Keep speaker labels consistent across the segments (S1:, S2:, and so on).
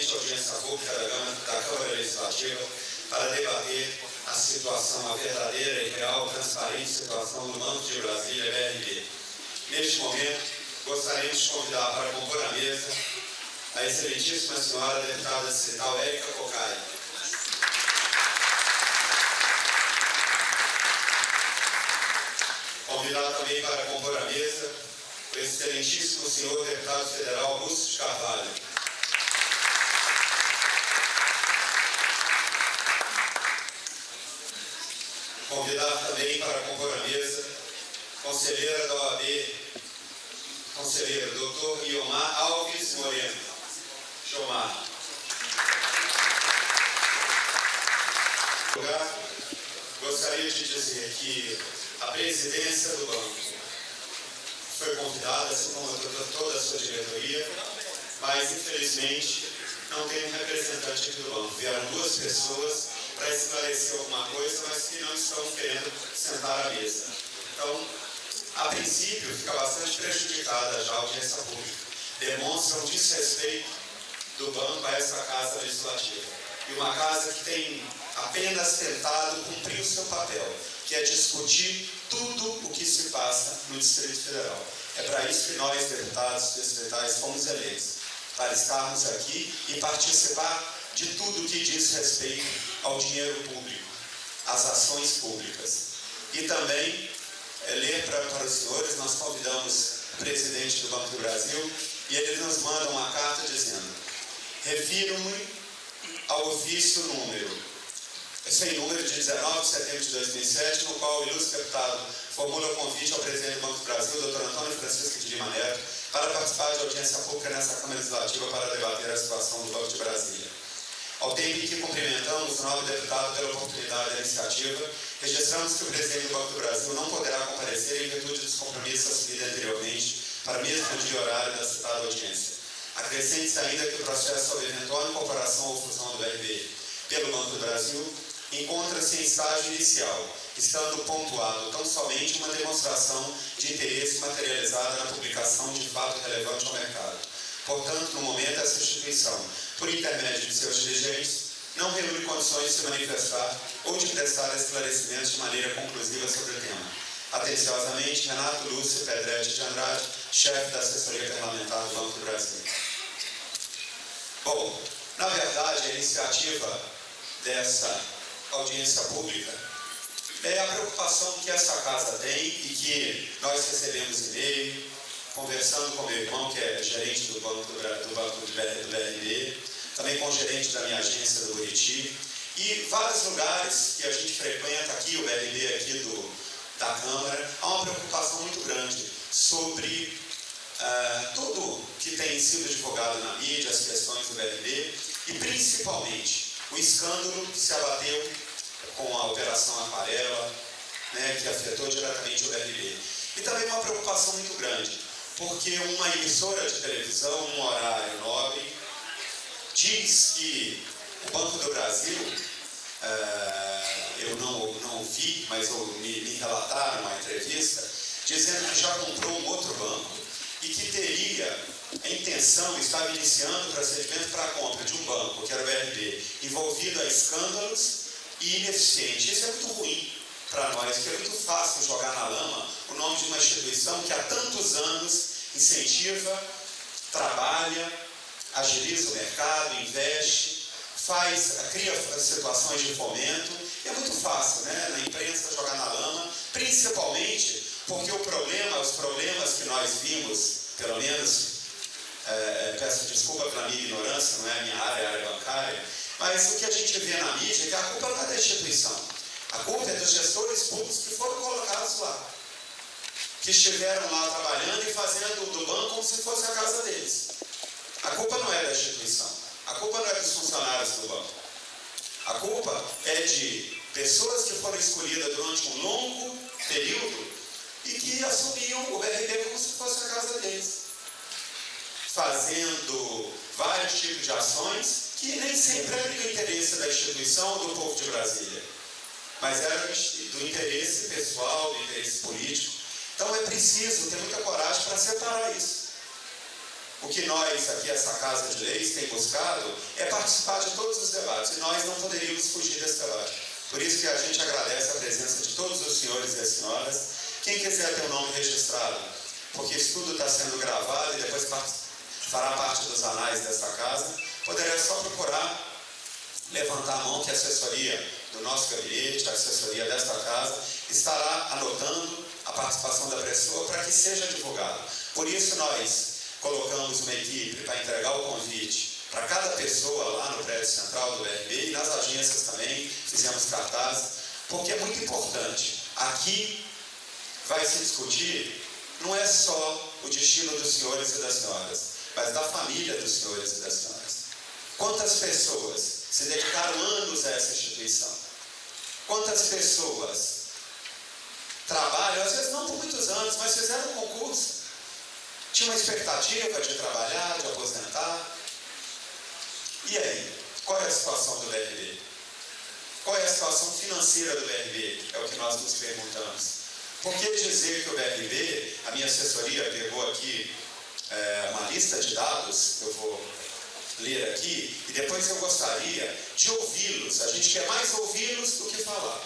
S1: audiência pública da Câmara Legislativa para debater a situação, a verdadeira e real, transparente situação do Banco de Brasília, BRB. Neste momento, gostaríamos de convidar para compor a mesa a excelentíssima senhora deputada distrital Érica Cocai. Convidar também para compor a mesa o excelentíssimo senhor deputado federal Augusto de Carvalho. Convidar também para compor a mesa conselheira da OAB, conselheiro Dr. Iomar Alves Moreno. Jomar. Gostaria de dizer que a presidência do banco foi convidada, assim como toda a sua diretoria, mas infelizmente não tem um representante aqui do banco. Vieram duas pessoas para esclarecer alguma coisa, mas que não estão querendo sentar à mesa. Então, a princípio, fica bastante prejudicada já a audiência pública. Demonstra um desrespeito do banco a essa casa legislativa. E uma casa que tem apenas tentado cumprir o seu papel, que é discutir tudo o que se passa no Distrito Federal. É para isso que nós, deputados distritais, fomos eleitos, para estarmos aqui e participar de tudo que diz respeito ao dinheiro público, às ações públicas. E também ler para os senhores, nós convidamos o presidente do Banco do Brasil e ele nos manda uma carta dizendo: refiro-me ao ofício sem número de 19 de setembro de 2007, no qual o ilustre deputado formula o convite ao presidente do Banco do Brasil, Dr. Antônio Francisco de Lima Neto, para participar de audiência pública nessa Câmara Legislativa para debater a situação do Banco de Brasília. Ao tempo em que cumprimentamos o nobre deputado pela oportunidade da iniciativa, registramos que o presidente do Banco do Brasil não poderá comparecer em virtude dos compromissos assumidos anteriormente para o mesmo dia e horário da citada audiência. Acrescente-se ainda que o processo sobre eventual incorporação ou fusão do BRB pelo Banco do Brasil encontra-se em estágio inicial, estando pontuado tão somente uma demonstração de interesse materializada na publicação de fato relevante ao mercado. Portanto, no momento, essa instituição, por intermédio de seus dirigentes, não reúne condições de se manifestar ou de prestar esclarecimentos de maneira conclusiva sobre o tema. Atenciosamente, Renato Lúcio Pedretti de Andrade, chefe da assessoria parlamentar do Banco do Brasil. Bom, na verdade, a iniciativa dessa audiência pública é a preocupação que essa casa tem e que nós recebemos e-mail, conversando com meu irmão, que é gerente do Banco do BRB, também com o gerente da minha agência do Buriti, e vários lugares que a gente frequenta aqui, o BRB aqui da Câmara, há uma preocupação muito grande sobre tudo que tem sido divulgado na mídia, as questões do BRB, e principalmente o escândalo que se abateu com a Operação Aquarela, que afetou diretamente o BRB. E também uma preocupação muito grande, porque uma emissora de televisão, um horário nobre, diz que o Banco do Brasil, eu não vi, mas me relataram uma entrevista, dizendo que já comprou um outro banco e que teria a intenção, estava iniciando o procedimento para a compra de um banco, que era o BRB, envolvido a escândalos e ineficiente. Isso é muito ruim para nós, que é muito fácil jogar na lama o nome de uma instituição que há tantos anos incentiva, trabalha, agiliza o mercado, investe, cria situações de fomento. É muito fácil, na imprensa jogar na lama, principalmente porque os problemas que nós vimos, pelo menos, peço desculpa pela minha ignorância, não é a minha área, a área bancária, mas o que a gente vê na mídia é que a culpa não é da instituição. A culpa é dos gestores públicos que foram colocados lá, que estiveram lá trabalhando e fazendo do banco como se fosse a casa deles. A culpa não é da instituição, a culpa não é dos funcionários do banco. A culpa é de pessoas que foram escolhidas durante um longo período e que assumiam o BRB como se fosse a casa deles, fazendo vários tipos de ações que nem sempre eram do interesse da instituição ou do povo de Brasília, mas eram do interesse pessoal, do interesse político. Então é preciso ter muita coragem para separar isso. O que nós aqui, essa Casa de Leis, tem buscado é participar de todos os debates, e nós não poderíamos fugir desse debate. Por isso que a gente agradece a presença de todos os senhores e as senhoras. Quem quiser ter o nome registrado, porque isso tudo está sendo gravado e depois fará parte dos anais desta casa, poderá só procurar levantar a mão que a assessoria do nosso gabinete, a assessoria desta casa, estará anotando a participação da pessoa para que seja divulgado. Por isso nós colocamos uma equipe para entregar o convite para cada pessoa lá no prédio central do BRB e nas agências também, fizemos cartazes, porque é muito importante. Aqui vai se discutir, não é só o destino dos senhores e das senhoras, mas da família dos senhores e das senhoras. Quantas pessoas se dedicaram anos a essa instituição? Quantas pessoas trabalham, às vezes não por muitos anos, mas fizeram um concurso, tinham uma expectativa de trabalhar, de aposentar. E aí? Qual é a situação do BRB? Qual é a situação financeira do BRB? É o que nós nos perguntamos. Por que dizer que o BRB, a minha assessoria pegou aqui uma lista de dados, eu vou ler aqui, e depois eu gostaria de ouvi-los. A gente quer mais ouvi-los do que falar.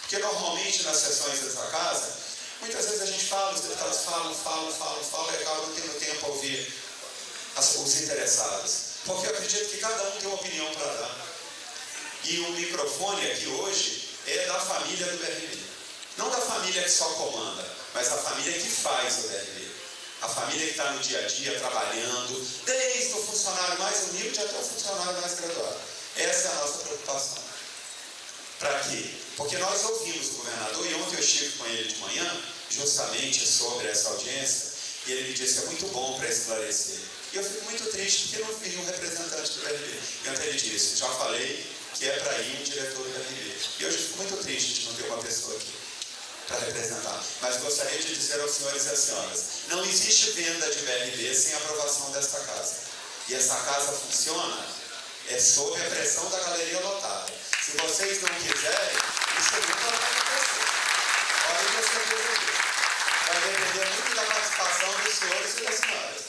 S1: Porque normalmente nas sessões dessa casa, muitas vezes a gente fala, os deputados falam, e acabam não tendo tempo a ouvir os interessados. Porque eu acredito que cada um tem uma opinião para dar. E o microfone aqui hoje é da família do BRB. Não da família que só comanda, mas a família que faz o BRB. A família que está no dia a dia trabalhando, desde o funcionário mais humilde até o funcionário mais graduado. Essa é a nossa preocupação. Para quê? Porque nós ouvimos o governador, e ontem eu estive com ele de manhã, justamente sobre essa audiência, e ele me disse que é muito bom para esclarecer. E eu fico muito triste porque não vi um representante do BRB. E ontem ele disse, já falei que é para ir um diretor do BRB. E hoje eu fico muito triste de não ter uma pessoa aqui para representar. Mas gostaria de dizer aos senhores e às senhoras, não existe venda de BRB sem aprovação desta casa. E essa casa funciona sob a pressão da galeria lotada. Se vocês não quiserem, isso nunca vai acontecer. Podem ter certeza disso. Vai depender muito da participação dos senhores e das senhoras.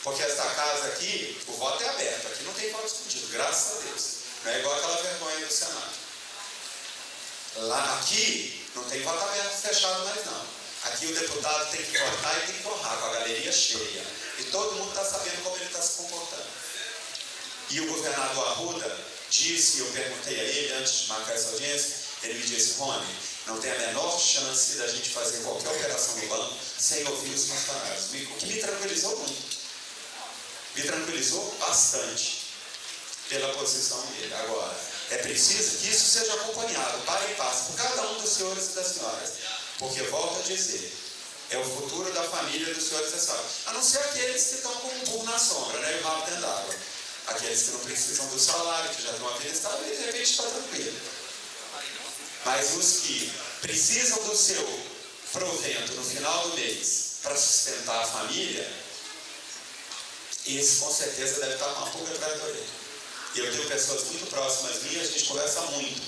S1: Porque esta casa aqui, o voto é aberto. Aqui não tem voto escondido, graças a Deus. Não é igual aquela vergonha do Senado. Lá aqui, não tem voto aberto fechado mais não. Aqui o deputado tem que votar e tem que honrar com a galeria cheia. E todo mundo está sabendo como ele está se comportando. E o governador Arruda disse, eu perguntei a ele antes de marcar essa audiência, ele me disse, Rony, não tem a menor chance da gente fazer qualquer operação no banco sem ouvir os funcionários. O que me tranquilizou muito. Me tranquilizou bastante pela posição dele. Agora, é preciso que isso seja acompanhado, para e passo, por cada um dos senhores e das senhoras. Porque, volto a dizer, é o futuro da família dos senhores e das senhoras. A não ser aqueles que estão com um burro na sombra, né, e o rabo dentro d'água. Aqueles que não precisam do salário, que já estão a vida estável, e de repente está tranquilo. Mas os que precisam do seu provento no final do mês para sustentar a família, esse com certeza deve estar com uma pulga atrás da orelha. E eu tenho pessoas muito próximas minhas, a gente conversa muito.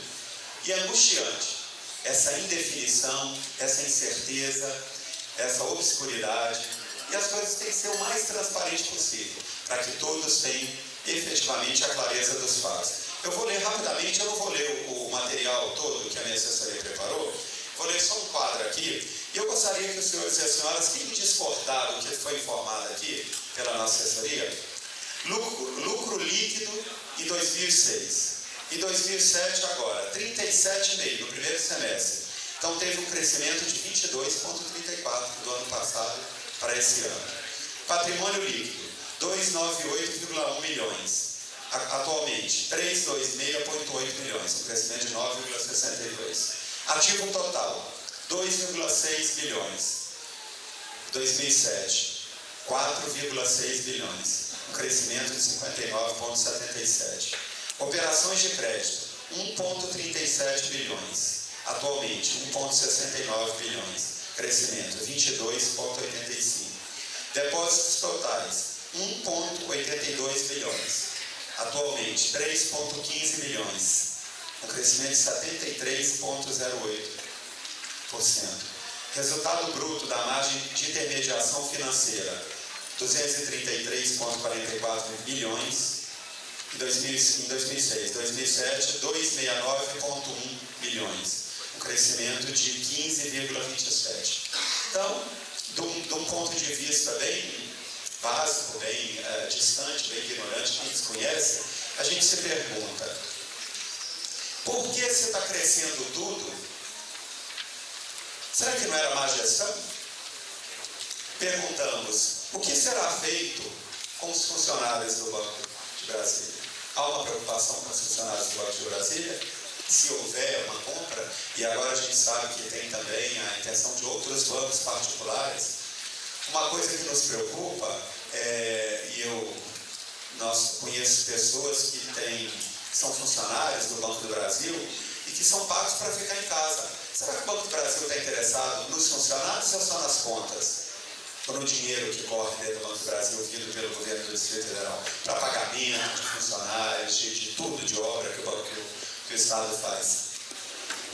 S1: E é angustiante essa indefinição, essa incerteza, essa obscuridade. E as coisas têm que ser o mais transparente possível, para que todos tenham efetivamente a clareza dos fatos. Eu vou ler rapidamente, eu não vou ler o material todo que a minha assessoria preparou, vou ler só um quadro aqui, e eu gostaria que os senhores e as senhoras, quem discordar do que foi informado aqui pela nossa assessoria, lucro líquido em 2006, em 2007 agora, 37,5% no primeiro semestre. Então teve um crescimento de 22,34% do ano passado para esse ano. Patrimônio líquido, 298,1 milhões. Atualmente, 326,8 milhões, um crescimento de 9,62%. Ativo total, 2,6 bilhões. 2007, 4,6 bilhões, um crescimento de 59,77%. Operações de crédito, 1,37 bilhões. Atualmente, 1,69 bilhões, crescimento 22,85%. Depósitos totais, 1,82 bilhões. Atualmente, 3,15 milhões, um crescimento de 73,08%. Resultado bruto da margem de intermediação financeira, 233,44 bilhões em 2006. 2007, 269,1 bilhões, um crescimento de 15,27. Então, de um ponto de vista bem básico, bem distante, bem ignorante, quem desconhece, a gente se pergunta, por que se está crescendo tudo? Será que não era má gestão? Perguntamos, o que será feito com os funcionários do Banco de Brasília? Há uma preocupação com os funcionários do Banco de Brasília? Se houver uma compra, e agora a gente sabe que tem também a intenção de outros bancos particulares, uma coisa que nos preocupa, nós conheço pessoas que são funcionários do Banco do Brasil e que são pagos para ficar em casa. Será que o Banco do Brasil está interessado nos funcionários ou só nas contas? Ou no dinheiro que corre dentro do Banco do Brasil, vindo pelo governo do Distrito Federal, para pagamento de funcionários, de tudo, de obra que o Estado faz?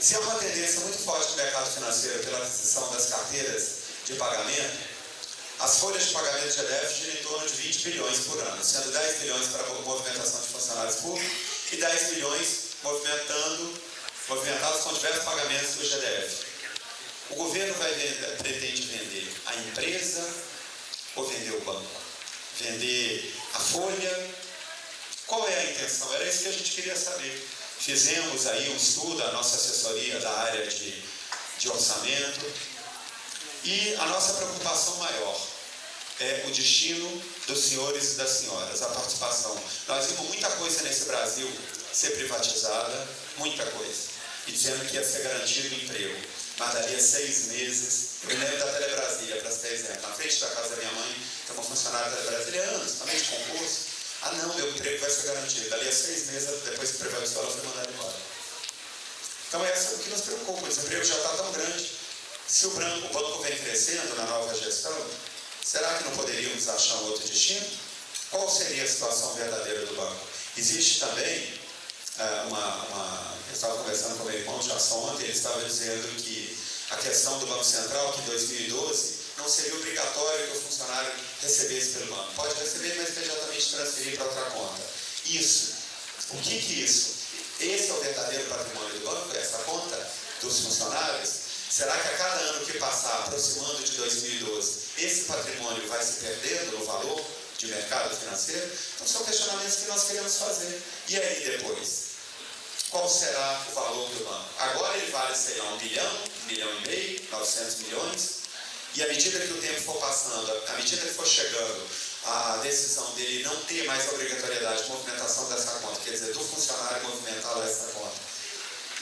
S1: Se há uma tendência muito forte no mercado financeiro pela aquisição das carteiras de pagamento, as folhas de pagamento de EDF giram em torno de 20 bilhões por ano, sendo 10 bilhões para movimentação de funcionários públicos e 10 bilhões movimentados com diversos pagamentos do GDF. O governo pretende vender a empresa ou vender o banco? Vender a folha? Qual é a intenção? Era isso que a gente queria saber. Fizemos aí um estudo, a nossa assessoria da área de orçamento, e a nossa preocupação maior é o destino dos senhores e das senhoras, a participação. Nós vimos muita coisa nesse Brasil ser privatizada, muita coisa, e dizendo que ia ser garantido emprego. Mas dali a 6 meses, eu me lembro da Telebrasília, para ter exemplo, na frente da casa da minha mãe, tem uma funcionária da Telebrasília há anos, também de concurso. Ah não, meu emprego vai ser garantido. Dali a 6 meses, depois que privatizou, ela foi mandada embora. Então essa é o que nos preocupa, o desemprego já está tão grande. Se o banco vem crescendo na nova gestão, será que não poderíamos achar um outro destino? Qual seria a situação verdadeira do banco? Existe também eu estava conversando com meu irmão já ontem, ele estava dizendo que a questão do Banco Central, que em 2012 não seria obrigatório que o funcionário recebesse pelo banco. Pode receber, mas imediatamente transferir para outra conta. Isso. O que é isso? Esse é o verdadeiro patrimônio do banco, essa conta dos funcionários? Será que a cada ano que passar, aproximando de 2012, esse patrimônio vai se perdendo no valor de mercado financeiro? Então são questionamentos que nós queremos fazer. E aí depois? Qual será o valor do banco? Agora ele vale, sei lá, 1 bilhão, 1,5 bilhão, 900 milhões, e à medida que o tempo for passando, à medida que for chegando a decisão dele não ter mais a obrigatoriedade de movimentação dessa conta, quer dizer, do funcionário movimentar essa conta,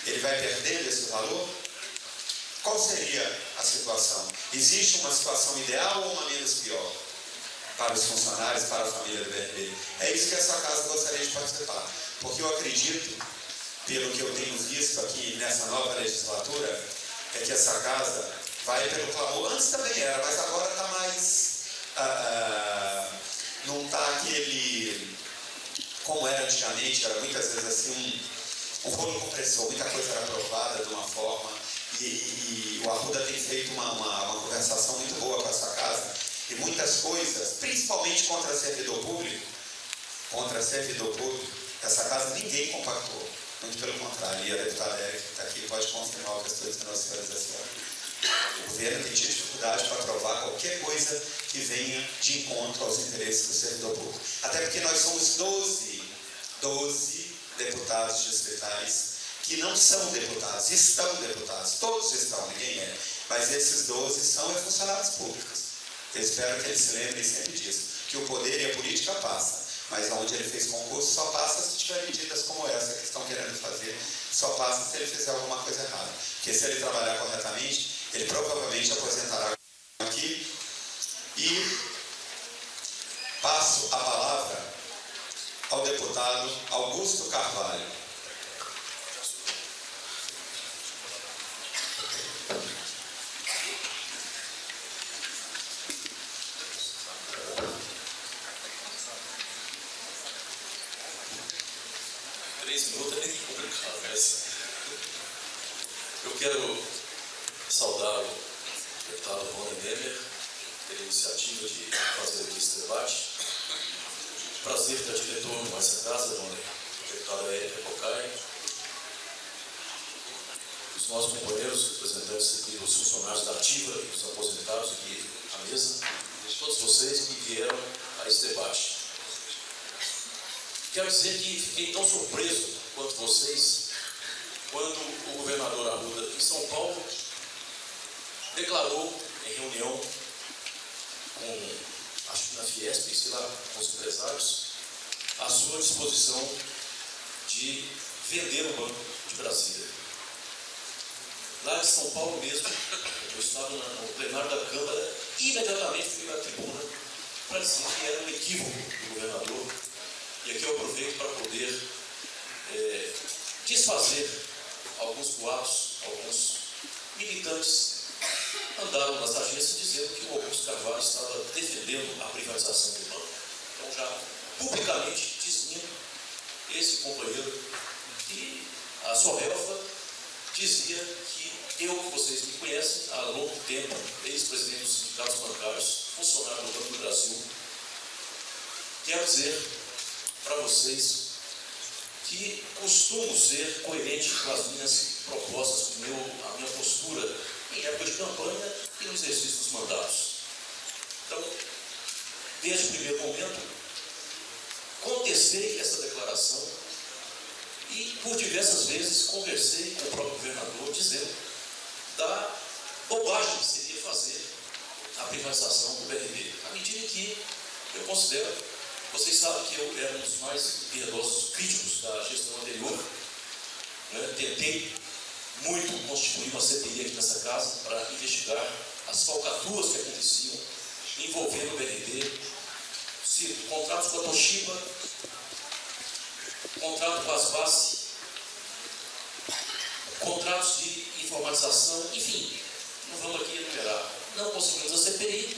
S1: ele vai perdendo esse valor? Qual seria a situação? Existe uma situação ideal ou uma menos pior para os funcionários, para a família do BRB? É isso que essa casa gostaria de participar, porque eu acredito, pelo que eu tenho visto aqui nessa nova legislatura, é que essa casa vai pelo clamor. Antes também era, mas agora está mais... não está aquele... como era antigamente, era muitas vezes assim um rolo compressor, muita coisa era aprovada de uma forma, e o Arruda tem feito uma conversação muito boa com essa casa, e muitas coisas, principalmente contra servidor público, essa casa ninguém compactou. Muito pelo contrário, e a deputada Érica que está aqui pode confirmar o que eu estou dizendo aos senhores da senhora. O governo tem tido dificuldade para aprovar qualquer coisa que venha de encontro aos interesses do servidor público. Até porque nós somos 12 deputados distritais que não são deputados, estão deputados, todos estão, ninguém é, mas esses 12 são funcionários públicos. Eu espero que eles se lembrem sempre disso, que o poder e a política passam. Mas onde ele fez concurso só passa se tiver medidas como essa que estão querendo fazer, só passa se ele fizer alguma coisa errada. Porque se ele trabalhar corretamente, ele provavelmente aposentará aqui. E passo a palavra ao deputado Augusto Carvalho.
S2: Eu quero saudar o deputado Rony Nemer, pela iniciativa de fazer aqui esse debate. Prazer estar de retorno a essa casa, dona deputada Érica Cocai, os nossos companheiros, representantes aqui dos funcionários da Ativa e dos aposentados aqui à mesa, todos vocês que vieram a esse debate. Quero dizer que fiquei tão surpreso quanto vocês quando o governador Arruda, em São Paulo, declarou em reunião com, acho que na Fiesp, sei lá, com os empresários, a sua disposição de vender o Banco de Brasília. Lá de São Paulo mesmo, eu estava no plenário da Câmara, imediatamente fui na tribuna para dizer que era um equívoco do governador. E aqui eu aproveito para poder desfazer alguns boatos, alguns militantes andaram nas agências dizendo que o Augusto Carvalho estava defendendo a privatização do banco. Então, já publicamente desminto esse companheiro e a sua relva dizia que eu, que vocês me conhecem há longo tempo, ex-presidente dos sindicatos bancários, funcionário do Banco do Brasil, quero dizer para vocês que costumo ser coerente com as minhas propostas, com a minha postura em época de campanha e no exercício dos mandatos. Então, desde o primeiro momento, contestei essa declaração e, por diversas vezes, conversei com o próprio governador, dizendo da bobagem que seria fazer a privatização do BRB. À medida que eu considero, vocês sabem que eu era um dos mais piedosos críticos da gestão anterior, né? Tentei muito constituir uma CPI aqui nessa casa para investigar as falcatruas que aconteciam envolvendo o BRB, contratos com a Toshiba, contrato com as Bassi, contratos de informatização, enfim, não vamos aqui enumerar. Não conseguimos a CPI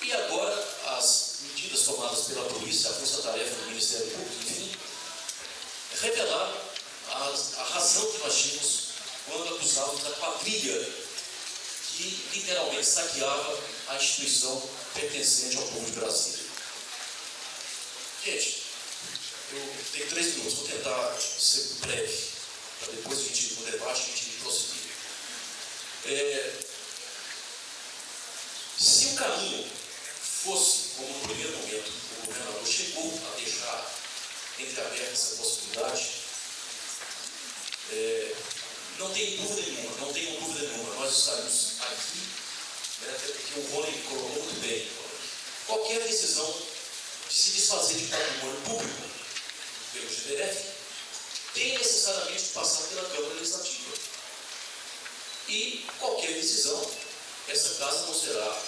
S2: e agora as medidas tomadas pela polícia, a força-tarefa do Ministério Público, enfim, revelaram a razão que nós tínhamos quando acusávamos da quadrilha que literalmente saqueava a instituição pertencente ao povo de Brasília. Gente, eu tenho 3 minutos, vou tentar ser breve, para depois no debate a gente prosseguir. Se o caminho fosse, como no primeiro momento o governador chegou a deixar entreaberta essa possibilidade, não tenho dúvida nenhuma, nós estaremos aqui, né, até porque o Rony colocou muito bem, qualquer decisão de se desfazer de patrimônio público pelo GDF tem necessariamente que passar pela Câmara Legislativa. E qualquer decisão, essa casa não será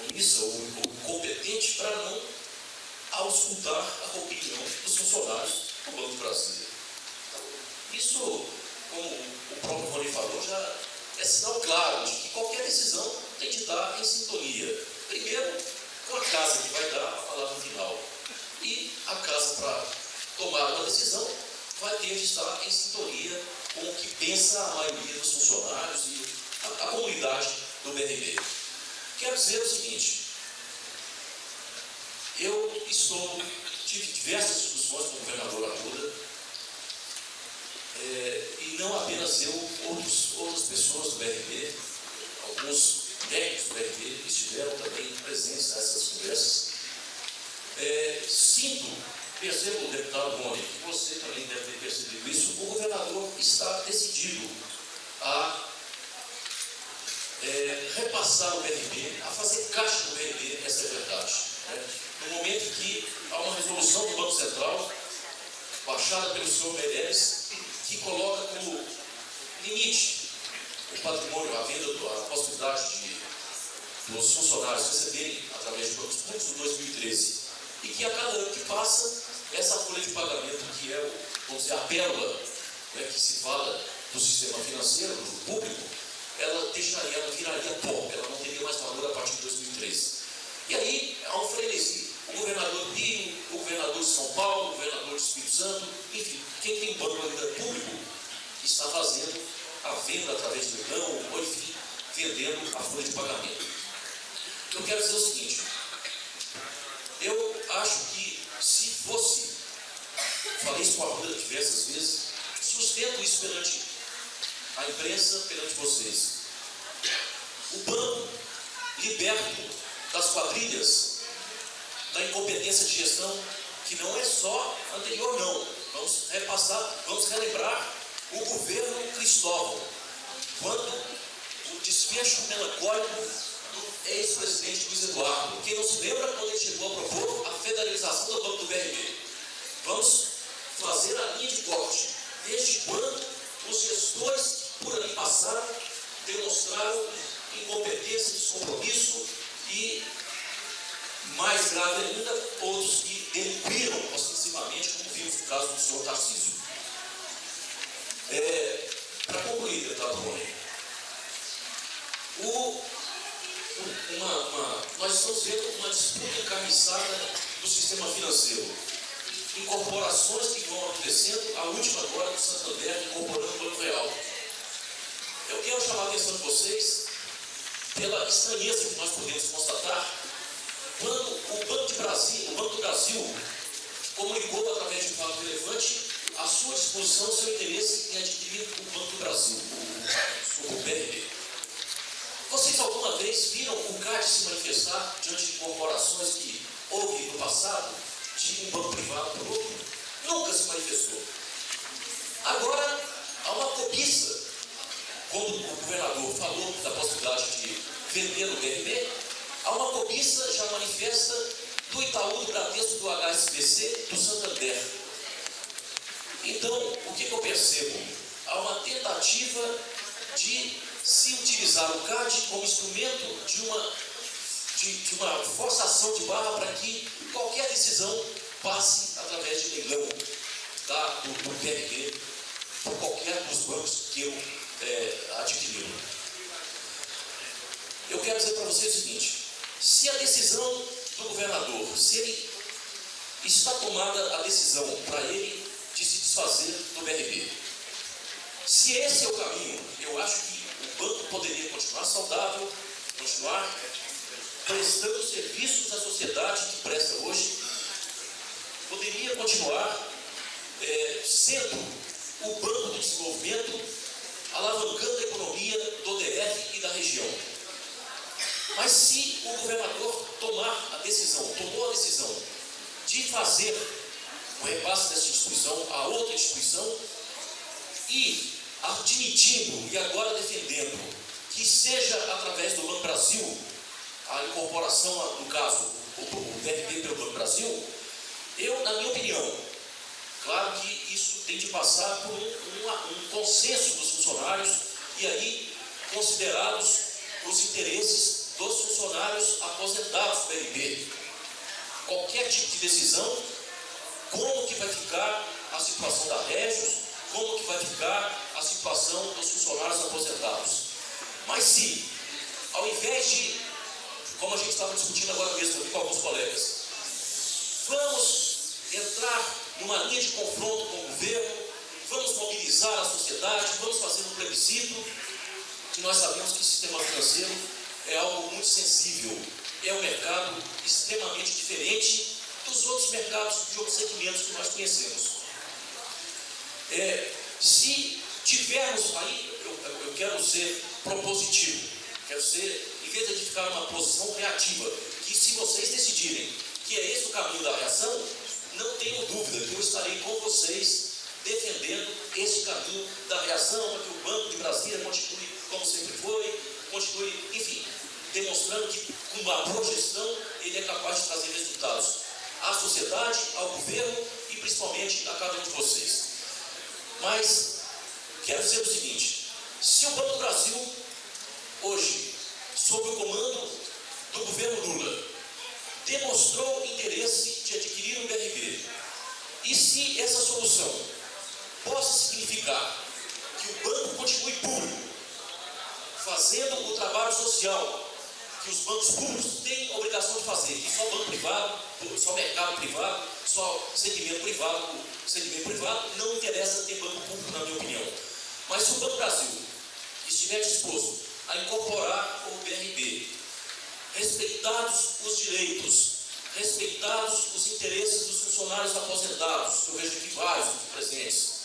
S2: omissa ou competente para não auscultar a opinião dos funcionários do Banco do Brasília. Isso, como o próprio Rony falou, já é sinal claro de que qualquer decisão tem de estar em sintonia. Primeiro, com a casa que vai dar a palavra final. E a casa, para tomar uma decisão, vai ter de estar em sintonia com o que pensa a maioria dos funcionários e a comunidade do BRB. Quero dizer o seguinte, eu tive diversas discussões com o governador Arruda, e não apenas eu, outras pessoas do BRB, alguns técnicos do BRB estiveram também presentes nessas conversas. Percebo, deputado Rony, que você também deve ter percebido isso, o governador está decidido a repassar o BRB, a fazer caixa do BRB, essa é a verdade. Né? No momento em que há uma resolução do Banco Central, baixada pelo senhor Meirelles, que coloca como limite o patrimônio, a venda, a possibilidade dos funcionários receberem através de bancos públicos em 2013. E que a cada ano que passa, essa folha de pagamento, que é vamos dizer, a pérola, né, que se fala do sistema financeiro, do público, ela viraria pó, ela não teria mais valor a partir de 2013. E aí há um frenesi. O governador do Rio, o governador de São Paulo, o governador do Espírito Santo, enfim, quem tem banco ainda público está fazendo a venda através do leilão, ou enfim, vendendo a folha de pagamento. Eu quero dizer o seguinte, eu acho que se fosse, falei isso com a Arruda diversas vezes, sustento isso perante a imprensa, perante vocês. O banco, liberto das quadrilhas, da incompetência de gestão, que não é só anterior, não. Vamos repassar, vamos relembrar o governo Cristóvão, quando o desfecho melancólico do ex-presidente Luiz Eduardo. Quem não se lembra quando ele chegou a propor a federalização do Banco do BRB? Vamos fazer a linha de corte. Desde quando os gestores que por ali passaram demonstraram incompetência, descompromisso e, mais grave ainda, outros que delinquiram ostensivamente, como vimos no caso do senhor Tarcísio. Para concluir, deputado Rony, nós estamos vendo uma disputa encarniçada do sistema financeiro. Incorporações que vão acontecendo, a última agora do Santander, incorporando o Banco Real. Eu quero chamar a atenção de vocês pela estranheza que nós podemos constatar quando o Banco do Brasil comunicou através de um fato relevante a sua disposição, seu interesse em adquirir o Banco do Brasil, o BRB. Vocês alguma vez viram o CAD se manifestar diante de corporações que houve no passado, de um banco privado para o outro? Nunca se manifestou. Agora, há uma cobiça. Quando o governador falou da possibilidade de vender o BRB, há uma cobiça já manifesta do Itaú, do Bradesco, do HSBC, do Santander. Então, o que eu percebo? Há uma tentativa de se utilizar o CAD como instrumento de uma forçação de barra para que qualquer decisão passe através de leilão do BRB por qualquer dos bancos que eu adquiriram. Eu quero dizer para vocês o seguinte: se a decisão do governador, se ele está tomada a decisão para ele de se desfazer do BRB, se esse é o caminho, eu acho que o banco poderia continuar saudável, continuar prestando serviços à sociedade que presta hoje, poderia continuar sendo o banco do desenvolvimento, alavancando a economia do DF e da região. Mas se o governador tomou a decisão de fazer o repasse dessa instituição a outra instituição e admitindo e agora defendendo que seja através do Banco Brasil, a incorporação, no caso, o BRB pelo Banco Brasil, eu, na minha opinião, claro que isso tem de passar por um consenso dos funcionários e aí considerados os interesses dos funcionários aposentados do BRB. Qualquer tipo de decisão, como que vai ficar a situação da Regios, como que vai ficar a situação dos funcionários aposentados. Mas se, ao invés de, como a gente estava discutindo agora mesmo aqui com alguns colegas, vamos entrar numa linha de confronto com o governo, vamos mobilizar a sociedade, vamos fazer um plebiscito, que nós sabemos que o sistema financeiro é algo muito sensível, é um mercado extremamente diferente dos outros mercados de outros segmentos que nós conhecemos. Se tivermos aí, eu quero ser propositivo, quero ser, em vez de ficar numa posição reativa, que se vocês decidirem que é esse o caminho da reação, não tenho dúvida que eu estarei com vocês defendendo esse caminho da reação, para que o Banco de Brasília continue como sempre foi, continue, enfim, demonstrando que com uma boa gestão ele é capaz de trazer resultados à sociedade, ao governo e principalmente a cada um de vocês. Mas quero dizer o seguinte: se o Banco do Brasil hoje, sob o comando do governo Lula, demonstrou interesse de adquirir um BRB, e se essa solução possa significar que o banco continue público, fazendo o trabalho social que os bancos públicos têm obrigação de fazer, que só banco privado, só mercado privado, só segmento privado não interessa ter banco público, na minha opinião. Mas se o Banco Brasil estiver disposto a incorporar o BRB, respeitados os direitos, respeitados os interesses dos funcionários aposentados, eu vejo aqui vários presentes,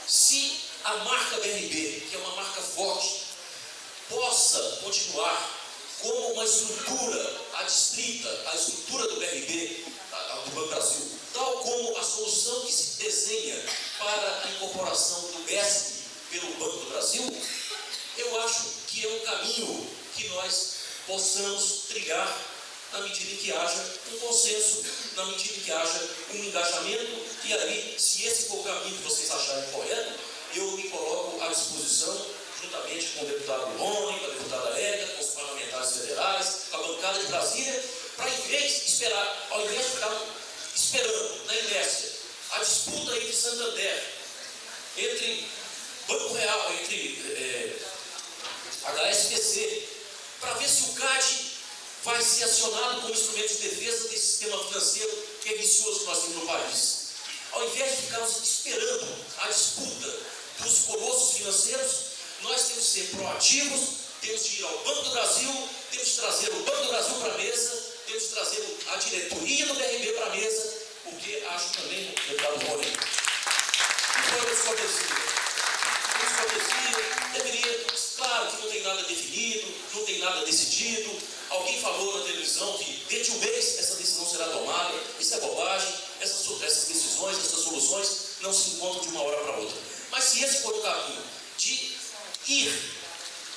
S2: se a marca BRB, que é uma marca forte, possa continuar como uma estrutura adstrita, a estrutura do BRB, do Banco Brasil, tal como a solução que se desenha para a incorporação do BESP pelo Banco do Brasil, eu acho que é um caminho que nós possamos trilhar na medida em que haja um consenso, na medida em que haja um engajamento, e aí, se esse for o caminho que vocês acharem correto, eu me coloco à disposição, juntamente com o deputado Rony, com a deputada Érica, com os parlamentares federais, com a bancada de Brasília, para ao invés de ficar esperando, na inércia, a disputa entre Santander, entre Banco Real, entre HSBC, para ver se o CAD vai ser acionado como instrumento de defesa desse sistema financeiro que é vicioso que nós temos no país. Ao invés de ficarmos esperando a disputa dos colossos financeiros, nós temos que ser proativos, temos de ir ao Banco do Brasil, temos de trazer o Banco do Brasil para a mesa, temos de trazer a diretoria do BRB para a mesa, porque acho também, deputado Rony, que foi uma descortesia, deveria, claro que não tem nada definido, não tem nada decidido, alguém falou na televisão que dentro de um mês essa decisão será tomada, isso é bobagem, essas decisões, essas soluções não se encontram de uma hora para outra. Mas se esse for o caminho de ir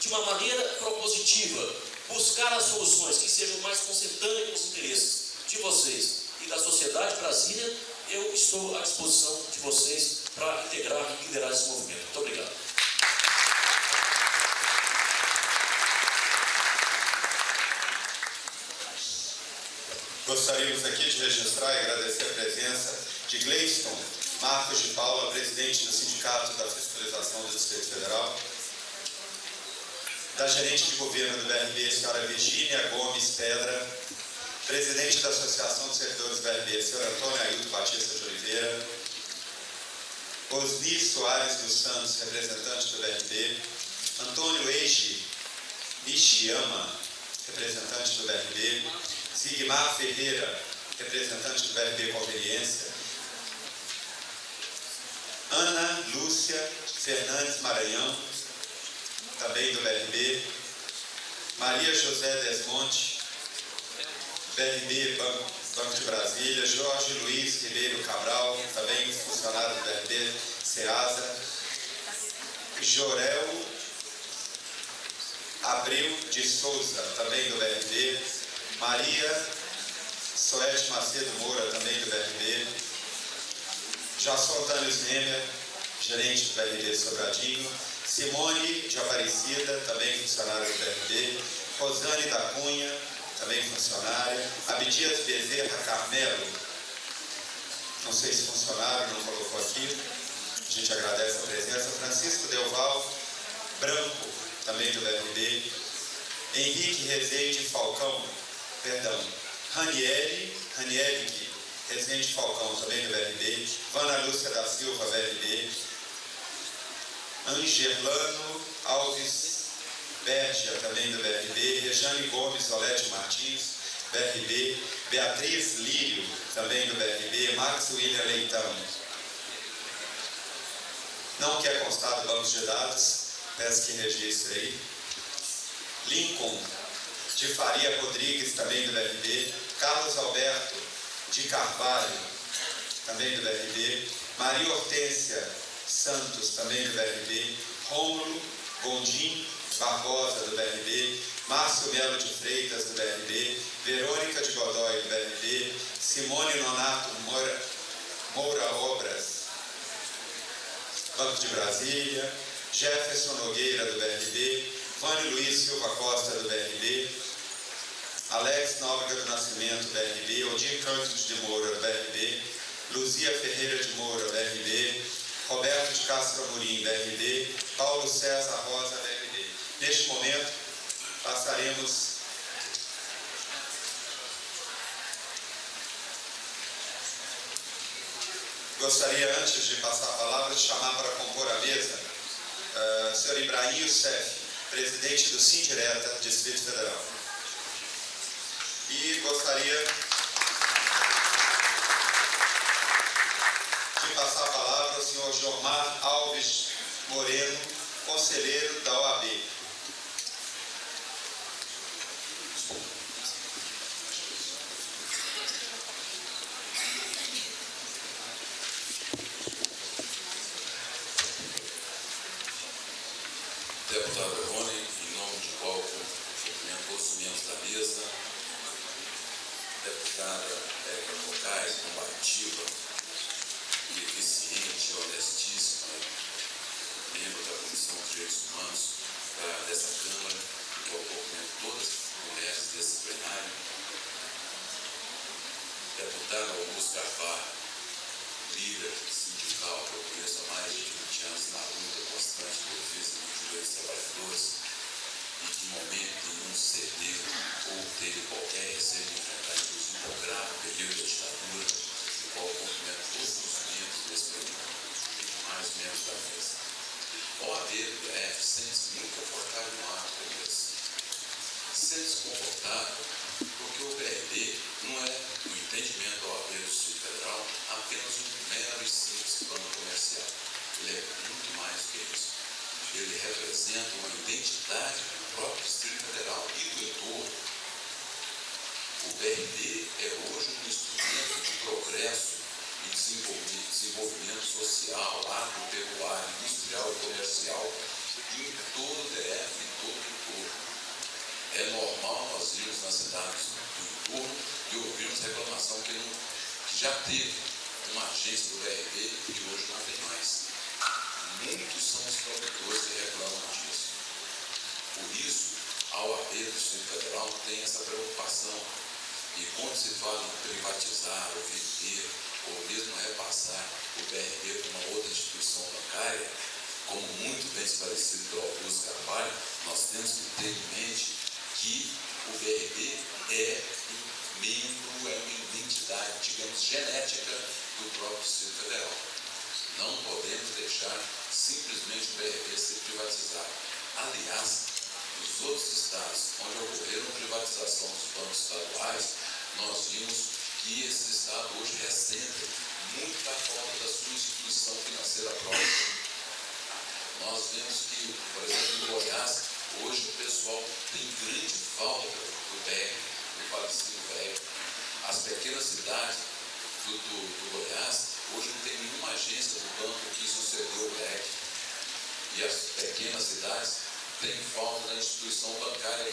S2: de uma maneira propositiva, buscar as soluções que sejam mais consentâneas com os interesses de vocês e da sociedade brasileira, eu estou à disposição de vocês para integrar e liderar esse movimento. Muito obrigado.
S1: Gostaríamos aqui de registrar e agradecer a presença de Gleiston Marcos de Paula, presidente do Sindicato da Fiscalização do Distrito Federal, da gerente de governo do BRB, senhora Virgínia Gomes Pedra, presidente da Associação dos Servidores do BRB, senhor Antônio Ailton Batista de Oliveira, Osni Soares dos Santos, representante do BRB, Antônio Eiji Nishiyama, representante do BRB, Zigmar Ferreira, representante do BRB Conveniência, Ana Lúcia Fernandes Maranhão, também do BRB, Maria José Desmonte, BRB Banco de Brasília, Jorge Luiz Ribeiro Cabral, também funcionário do BRB Ceasa, Jorel Abreu de Souza, também do BRB, Maria Soete Macedo Moura, também do BRB, Jason Tânios Nemer, gerente do BRB Sobradinho, Simone de Aparecida, também funcionária do BRB, Rosane da Cunha, também funcionária, Abdias Bezerra Carmelo, não sei se funcionário, não colocou aqui, a gente agradece a presença, Francisco Delval Branco, também do BRB, Henrique Rezende Falcão, Ranieri Rezende Falcão, também do BRB, Vana Lúcia da Silva, BRB, Angelano Alves Bergia, também do BRB, Rejane Gomes Olete Martins, BRB, Beatriz Lírio, também do BRB, Max William Leitão. Não quer constar do banco de dados, peço que registre aí. Lincoln de Faria Rodrigues, também do BRB, Carlos Alberto de Carvalho, também do BRB, Maria Hortência Santos, também do BRB, Rômulo Gondim Barbosa, do BRB, Márcio Melo de Freitas, do BRB, Verônica de Godoy, do BRB, Simone Nonato Moura Obras, Banco de Brasília, Jefferson Nogueira, do BRB, Vânio Luiz Silva Costa, do BRB, Alex Nóbrega do Nascimento, BRB, Odir Cantos de Moura, do BRB, Luzia Ferreira de Moura, BRB, Roberto de Castro Amorim, BRB, Paulo César Rosa, BRB. Neste momento, passaremos gostaria, antes de passar a palavra, de chamar para compor a mesa Senhor Ibrahim Youssef, presidente do Sindireta, Distrito Federal. E gostaria de passar a palavra ao senhor Jomar Alves Moreno, conselheiro da OAB.
S3: Deputado Rony, em nome de qual cumprimento todos os membros da mesa, deputada Érica Cocais, combativa e eficiente, honestíssima, membro da Comissão de Direitos Humanos dessa Câmara, que eu cumprimento todas as mulheres desse plenário, deputada Augusta Carvalho, líder sindical que eu conheço há mais de 20 anos na luta constante por defesa dos direitos dos trabalhadores e que em momento nenhum cedeu ou teve qualquer receio de enfrentar, inclusive o grave período da ditadura, do qual eu cumprimento todos os membros desse programa e demais membros da mesa. A OAB do DF sente-se muito confortável no ato como esse. Sente-se confortável porque o BRD não é, no entendimento da OAB do Distrito Federal, apenas um mero e simples plano comercial. Ele é muito mais do que isso. Ele representa uma identidade do próprio Distrito Federal e do entorno. O BRD é hoje um instrumento de progresso e desenvolvimento social, agropecuário, industrial e comercial em todo o DF e todo o entorno. É normal nós irmos nas cidades do entorno e ouvirmos reclamação que já teve uma agência do BRD e que hoje não tem mais. Muitos são os produtores que reclamam disso. Por isso, a OAB do Distrito Federal tem essa preocupação. E quando se fala em privatizar ou vender ou mesmo repassar o BRD para uma outra instituição bancária, como muito bem esclarecido pelo Augusto Carvalho, nós temos que ter em mente que o BRD é um membro, é uma identidade, digamos, genética do próprio Distrito Federal. Não podemos deixar simplesmente o BRD ser privatizado. Aliás, nos outros estados onde ocorreram privatização dos bancos estaduais, nós vimos que esse estado hoje ressentem muito da falta da sua instituição financeira própria. Nós vemos que, por exemplo, em Goiás, hoje o pessoal tem grande falta do BEC, do falecido BEC. As pequenas cidades do Goiás, hoje não tem nenhuma agência do banco que sucedeu o BEC. E as pequenas cidades têm falta da instituição bancária,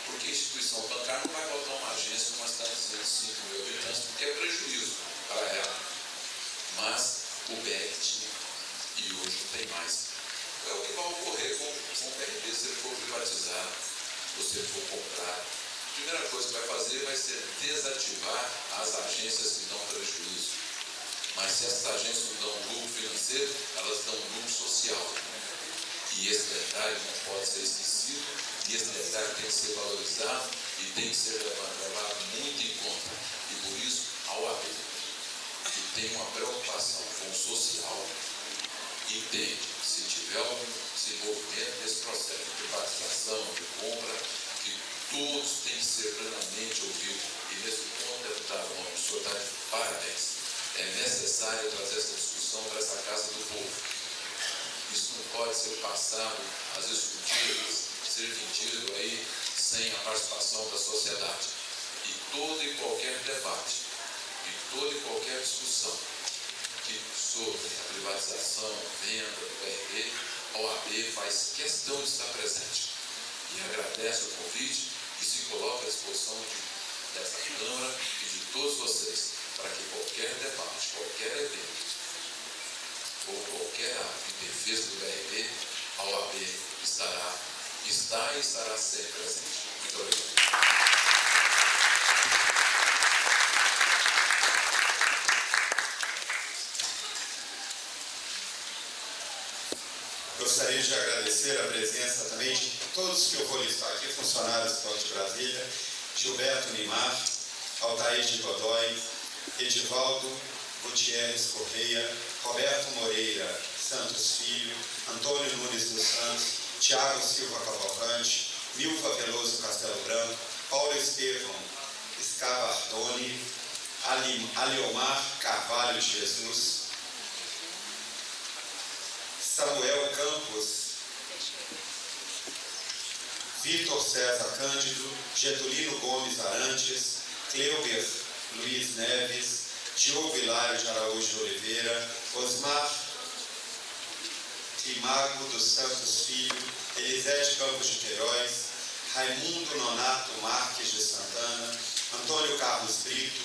S3: porque a instituição bancária não vai botar uma agência numa cidade de 5 mil habitantes, porque é prejuízo para ela. Mas o BEC tinha, e hoje não tem mais. É o que vai ocorrer com o BRD se ele for privatizado, ou se ele for comprado. A primeira coisa que vai fazer vai ser desativar as agências que dão prejuízo. Mas se essas agências não dão lucro financeiro, elas dão lucro social. E esse detalhe não pode ser esquecido, e esse detalhe tem que ser valorizado e tem que ser levado muito em conta. E por isso, a OAB, que tem uma preocupação com o social, entende que se tiver um desenvolvimento desse processo de privatização, de compra, que todos têm que ser plenamente ouvidos. E nesse ponto, deputado Rony, o senhor está de parabéns. É necessário trazer essa discussão para essa Casa do Povo. Isso não pode ser passado às escondidas, ser vendido aí sem a participação da sociedade. E todo e qualquer debate, e toda e qualquer discussão sobre a privatização, venda do BRD, a OAB faz questão de estar presente. E agradece o convite e se coloca à disposição dessa Câmara e de todos vocês, para que qualquer debate, qualquer evento, ou qualquer ato em defesa do BRD, a OAB está e estará sempre presente. Muito obrigado.
S1: Gostaria de agradecer a presença também de todos que eu vou listar aqui, funcionários do Banco de Brasília, Gilberto Nimar, Altair de Godoy, Edivaldo Gutierrez Correia, Roberto Moreira Santos Filho, Antônio Nunes dos Santos, Tiago Silva Cavalcante, Milva Veloso Castelo Branco, Paulo Estevão Scavardoni, Aliomar Carvalho de Jesus, Samuel Campos, Vitor César Cândido, Getulino Gomes Arantes, Cleuber Luiz Neves, Diogo Hilário de Araújo de Oliveira, Osmar Climago dos Santos Filho, Elisete Campos de Queiroz, Raimundo Nonato Marques de Santana, Antônio Carlos Brito,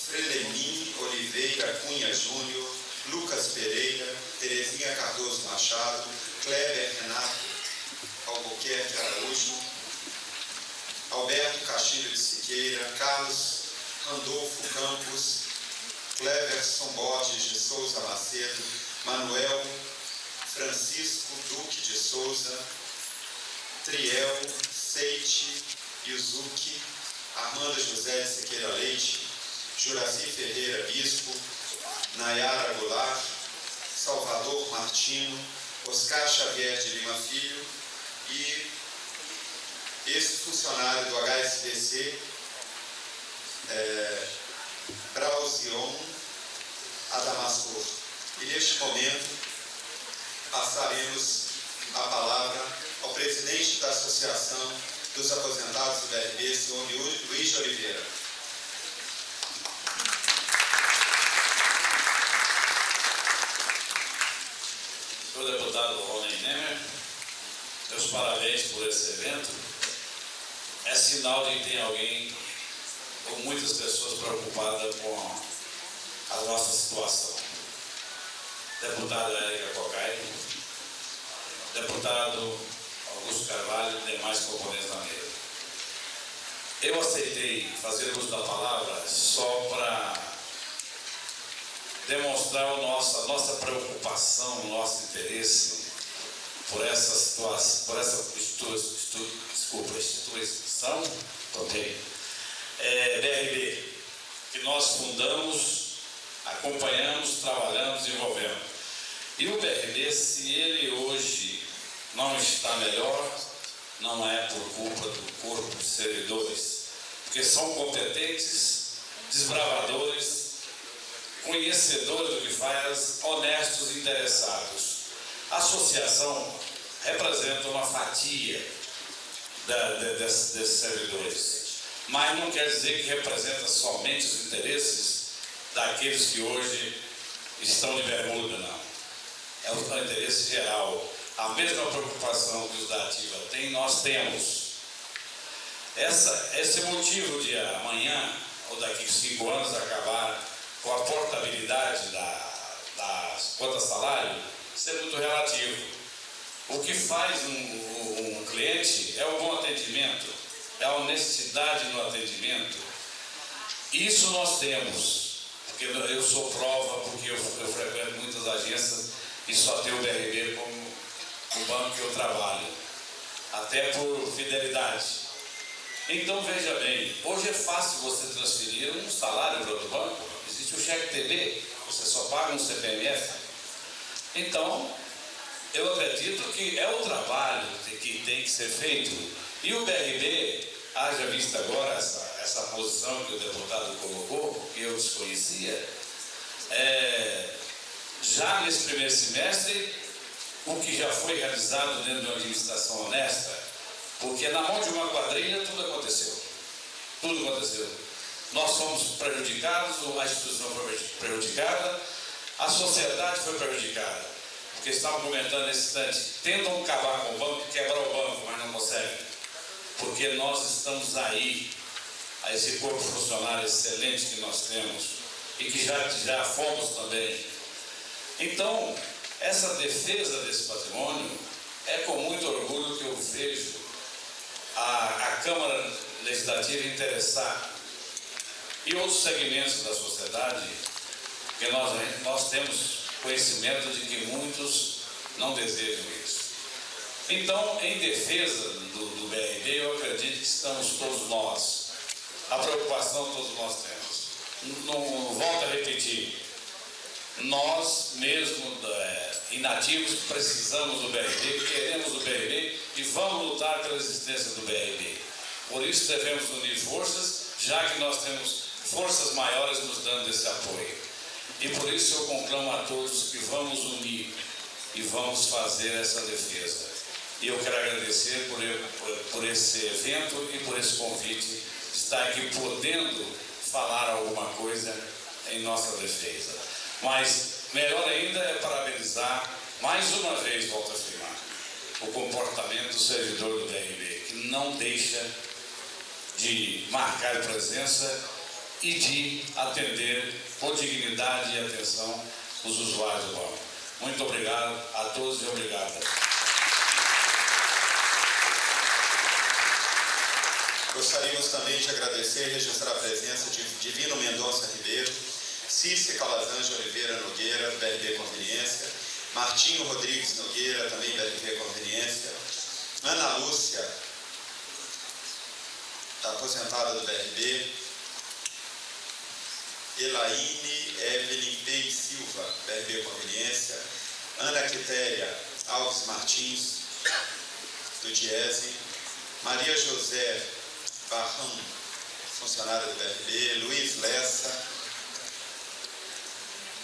S1: Frelemim Oliveira Cunha Júnior, Lucas Pereira, Terezinha Cardoso Machado, Kleber Renato Albuquerque Araújo, Alberto Castilho de Siqueira, Carlos Randolfo Campos, Cleverson Borges de Souza Macedo, Manuel Francisco Duque de Souza, Triel Seite Yuzuki, Armando José de Siqueira Leite, Juraci Ferreira Bispo, Nayara Goulart, Salvador Martino, Oscar Xavier de Lima Filho e ex-funcionário do HSBC, Brauzion Adamastor. E neste momento passaremos a palavra ao presidente da Associação dos Aposentados do BRB, senhor Luiz de Oliveira.
S4: Senhor deputado Rony Nemer, meus parabéns por esse evento. É sinal de que tem alguém, ou muitas pessoas preocupadas com a nossa situação. Deputada Érica Cocai, deputado Augusto Carvalho e demais componentes da mesa. Eu aceitei fazer uso da palavra só para demonstrar a nossa preocupação, o nosso interesse por essa situação, por essa instituição, BRB, que nós fundamos, acompanhamos, trabalhamos, desenvolvemos. E o BRB, se ele hoje não está melhor, não é por culpa do corpo de servidores, porque são competentes, desbravadores, conhecedores do que faz, honestos e interessados. A associação representa uma fatia desses servidores, mas não quer dizer que representa somente os interesses daqueles que hoje estão de bermuda, não. É o interesse geral. A mesma preocupação que os da ativa têm, nós temos. Esse motivo de amanhã, ou daqui a 5 anos, acabar com a portabilidade das quanto a salário, isso é muito relativo. O que faz um cliente é o bom atendimento, é a honestidade no atendimento. Isso nós temos, porque eu sou prova, porque eu frequento muitas agências e só tenho o BRB como o banco que eu trabalho, até por fidelidade. Então veja bem, hoje é fácil você transferir um salário para outro banco, existe o cheque TB, você só paga um CPMF. Então, eu acredito que é o trabalho que tem que ser feito. E o BRB, haja vista agora essa posição que o deputado colocou, que eu desconhecia, já nesse primeiro semestre, o que já foi realizado dentro de uma administração honesta, porque na mão de uma quadrilha tudo aconteceu. Tudo aconteceu. Nós fomos prejudicados, a instituição foi prejudicada, a sociedade foi prejudicada. Porque estavam comentando nesse instante, tentam acabar com o banco, quebrar o banco, mas não conseguem. Porque nós estamos aí, a esse corpo funcionário excelente que nós temos, e que já fomos também. Então, essa defesa desse patrimônio é com muito orgulho que eu vejo a Câmara Legislativa interessar e outros segmentos da sociedade, porque nós temos conhecimento de que muitos não desejam isso. Então, em defesa do BRB, eu acredito que estamos todos nós, a preocupação todos nós temos. não volto a repetir, nós mesmo inativos precisamos do BRB, queremos o BRB e vamos lutar pela existência do BRB. Por isso devemos unir forças, já que nós temos forças maiores nos dando esse apoio. E por isso eu conclamo a todos que vamos unir e vamos fazer essa defesa. E eu quero agradecer por esse evento e por esse convite de estar aqui podendo falar alguma coisa em nossa defesa. Mas melhor ainda é parabenizar, mais uma vez, volto a afirmar, o comportamento do servidor do BRB, que não deixa de marcar presença e de atender com dignidade e atenção os usuários do banco. Muito obrigado a todos e obrigado.
S1: Gostaríamos também de agradecer e registrar a presença de Divino Mendonça Ribeiro, Cícia Calazans de Oliveira Nogueira, BRB Conveniência, Martinho Rodrigues Nogueira, também BRB Conveniência, Ana Lúcia, aposentada do BRB, Elaine Evelyn Pei Silva, BRB Conveniência, Ana Quitéria Alves Martins, do Diese, Maria José Barrão, funcionária do BRB, Luiz Lessa,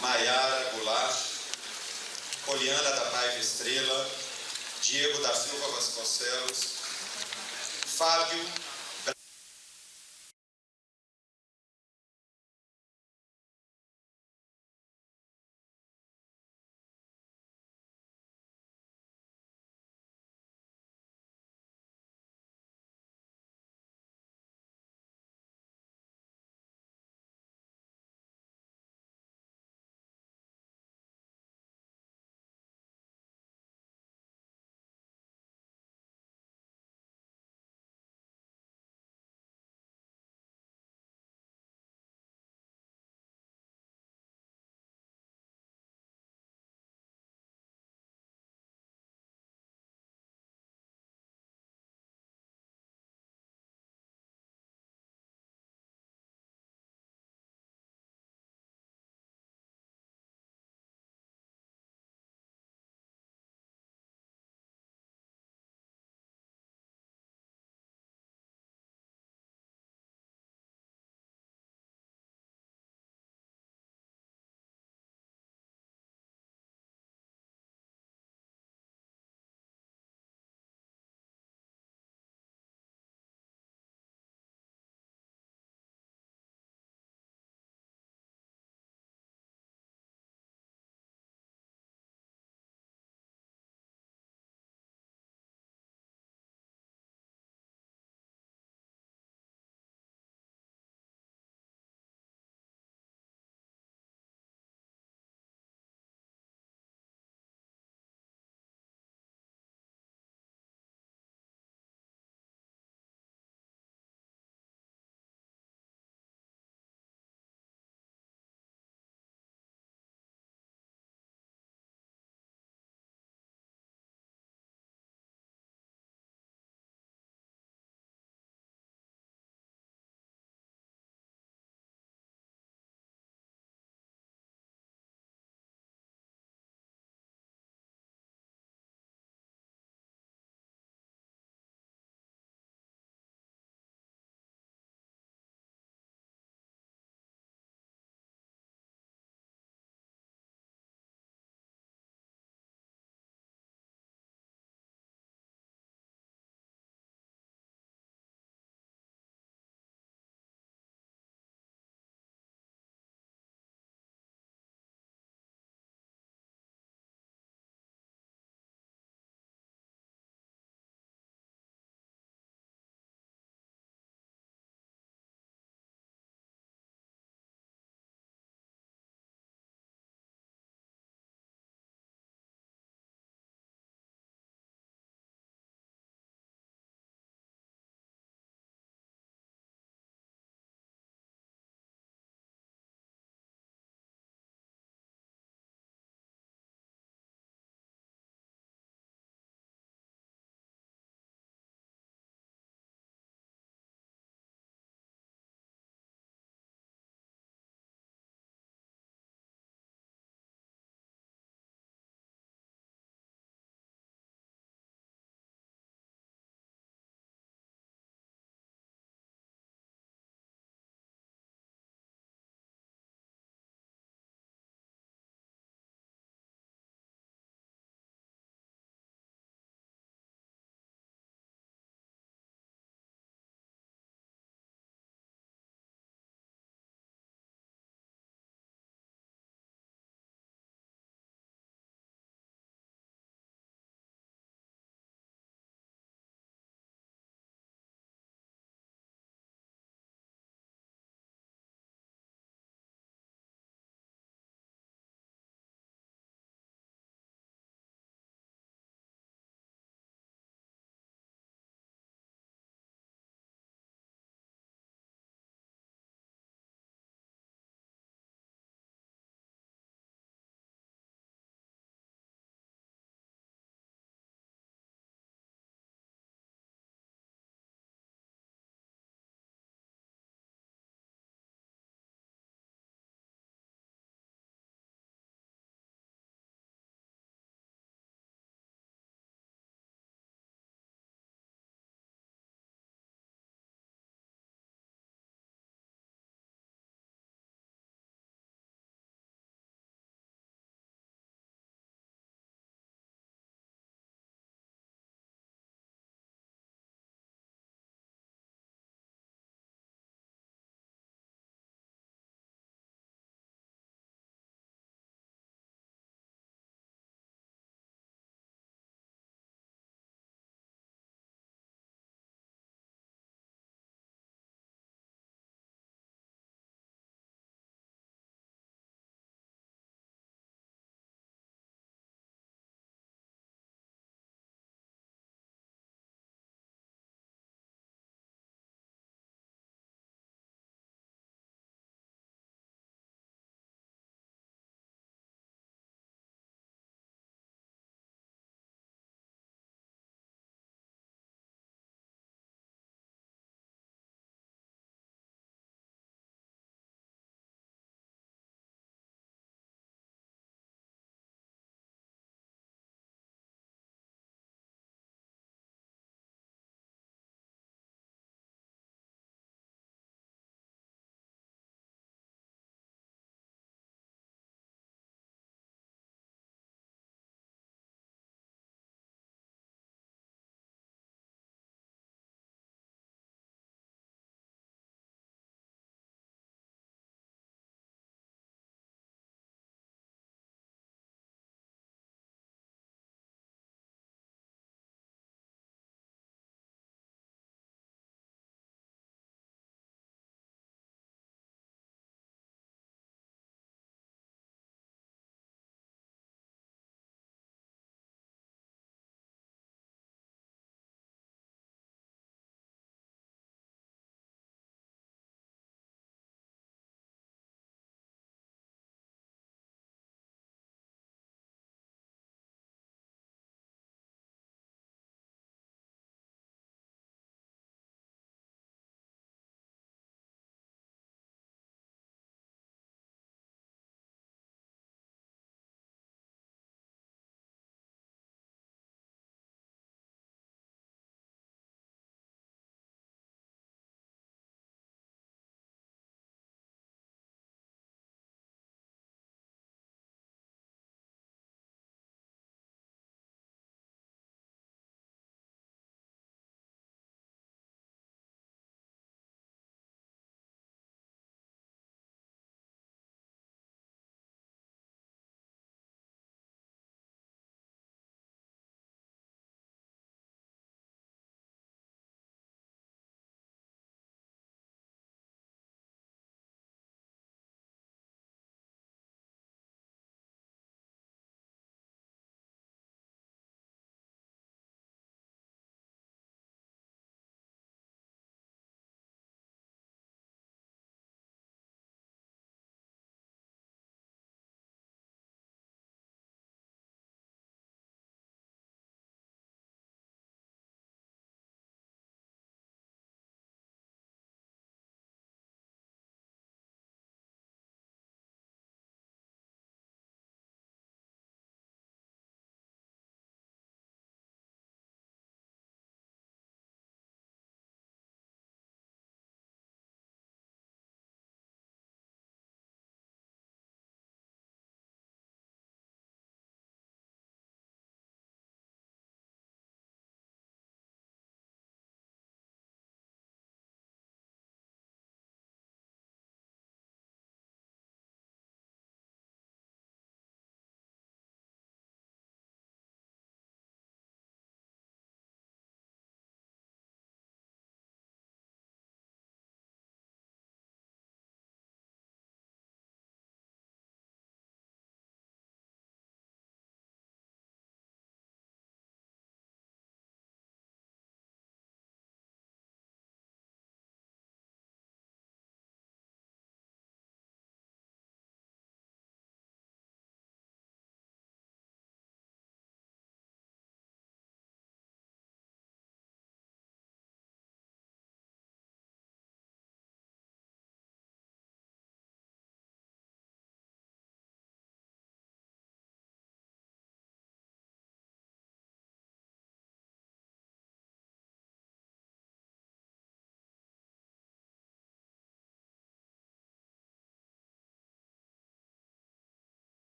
S1: Maiara Goulart, Poliana da Paiva Estrela, Diego da Silva Vasconcelos, Fábio